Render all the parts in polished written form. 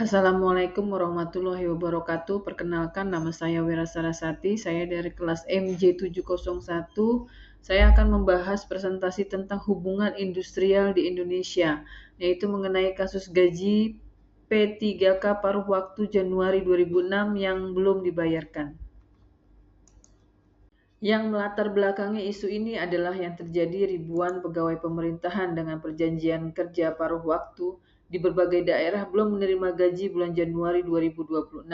Assalamualaikum warahmatullahi wabarakatuh. Perkenalkan, nama saya Wira Sarasati. Saya dari kelas MJ701. Saya akan membahas presentasi tentang hubungan industrial di Indonesia, yaitu mengenai kasus gaji P3K paruh waktu Januari 2006 yang belum dibayarkan. Yang melatar belakangi isu ini adalah yang terjadi ribuan pegawai pemerintahan dengan perjanjian kerja paruh waktu di berbagai daerah belum menerima gaji bulan Januari 2026,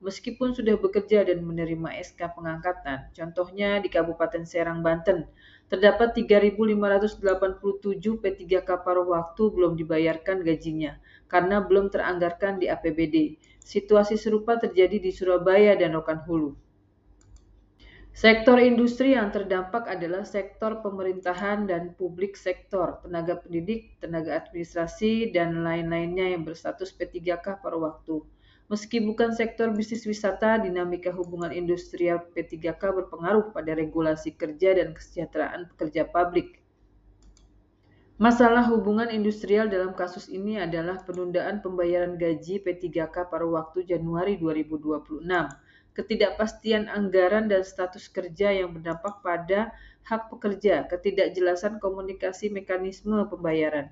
meskipun sudah bekerja dan menerima SK pengangkatan. Contohnya di Kabupaten Serang, Banten, terdapat 3.587 P3K paruh waktu belum dibayarkan gajinya karena belum teranggarkan di APBD. Situasi serupa terjadi di Surabaya dan Rokan Hulu. Sektor industri yang terdampak adalah sektor pemerintahan dan publik sektor, tenaga pendidik, tenaga administrasi, dan lain-lainnya yang berstatus P3K paruh waktu. Meski bukan sektor bisnis wisata, dinamika hubungan industrial P3K berpengaruh pada regulasi kerja dan kesejahteraan pekerja pabrik. Masalah hubungan industrial dalam kasus ini adalah penundaan pembayaran gaji P3K paruh waktu Januari 2026, ketidakpastian anggaran dan status kerja yang berdampak pada hak pekerja, ketidakjelasan komunikasi mekanisme pembayaran.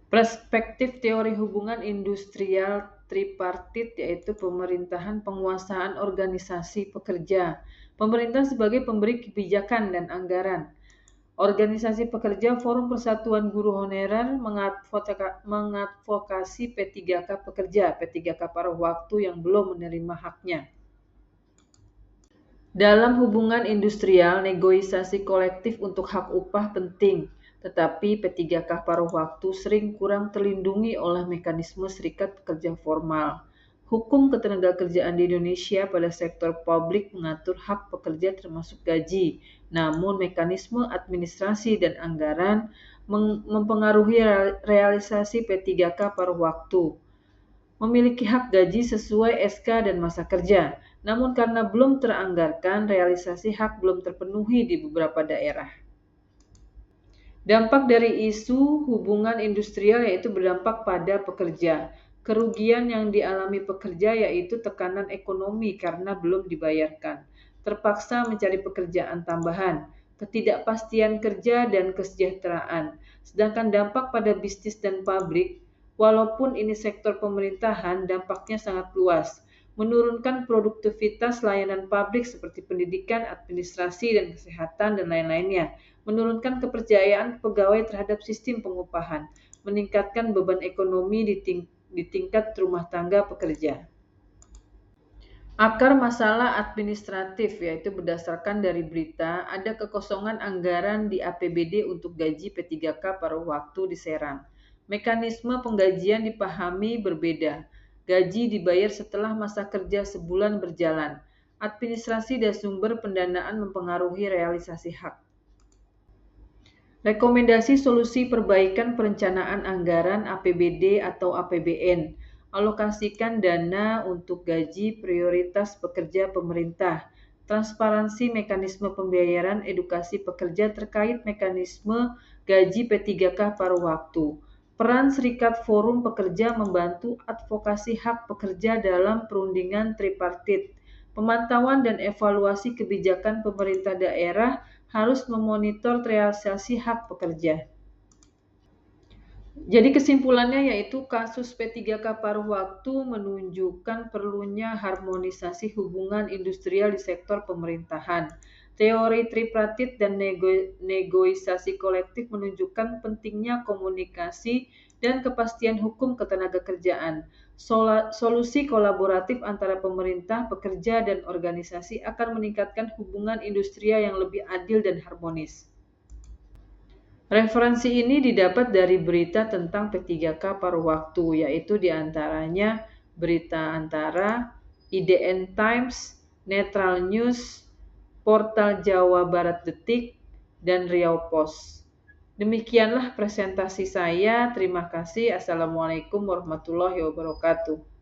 Perspektif teori hubungan industrial tripartit, yaitu pemerintahan, penguasaan, organisasi pekerja. Pemerintah sebagai pemberi kebijakan dan anggaran. Organisasi pekerja, Forum Persatuan Guru Honorer mengadvokasi P3K pekerja, P3K paruh waktu yang belum menerima haknya. Dalam hubungan industrial, negosiasi kolektif untuk hak upah penting, tetapi P3K paruh waktu sering kurang terlindungi oleh mekanisme serikat pekerja formal. Hukum ketenagakerjaan di Indonesia pada sektor publik mengatur hak pekerja termasuk gaji, namun mekanisme administrasi dan anggaran mempengaruhi realisasi P3K paruh waktu. Memiliki hak gaji sesuai SK dan masa kerja, namun karena belum teranggarkan, realisasi hak belum terpenuhi di beberapa daerah. Dampak dari isu hubungan industrial yaitu berdampak pada pekerja. Kerugian yang dialami pekerja yaitu tekanan ekonomi karena belum dibayarkan, terpaksa mencari pekerjaan tambahan, ketidakpastian kerja dan kesejahteraan. Sedangkan dampak pada bisnis dan pabrik, walaupun ini sektor pemerintahan, dampaknya sangat luas, menurunkan produktivitas layanan publik seperti pendidikan, administrasi, dan kesehatan, dan lain-lainnya, menurunkan kepercayaan pegawai terhadap sistem pengupahan, meningkatkan beban ekonomi di tingkat rumah tangga pekerja. Akar masalah administratif, yaitu berdasarkan dari berita, ada kekosongan anggaran di APBD untuk gaji P3K paruh waktu di Serang. Mekanisme penggajian dipahami berbeda. Gaji dibayar setelah masa kerja sebulan berjalan. Administrasi dan sumber pendanaan mempengaruhi realisasi hak. Rekomendasi solusi perbaikan perencanaan anggaran APBD atau APBN. Alokasikan dana untuk gaji prioritas pekerja pemerintah. Transparansi mekanisme pembayaran, edukasi pekerja terkait mekanisme gaji P3K paruh waktu. Peran Serikat Forum Pekerja membantu advokasi hak pekerja dalam perundingan tripartit. Pemantauan dan evaluasi kebijakan pemerintah daerah harus memonitor realisasi hak pekerja. Jadi kesimpulannya yaitu kasus P3K paruh waktu menunjukkan perlunya harmonisasi hubungan industrial di sektor pemerintahan. Teori tripartit dan negosiasi kolektif menunjukkan pentingnya komunikasi dan kepastian hukum ketenagakerjaan. Solusi kolaboratif antara pemerintah, pekerja, dan organisasi akan meningkatkan hubungan industrial yang lebih adil dan harmonis. Referensi ini didapat dari berita tentang P3K paruh waktu, yaitu diantaranya Berita Antara, IDN Times, Netral News, Portal Jawa Barat Detik, dan Riau Pos. Demikianlah presentasi saya. Terima kasih. Assalamualaikum warahmatullahi wabarakatuh.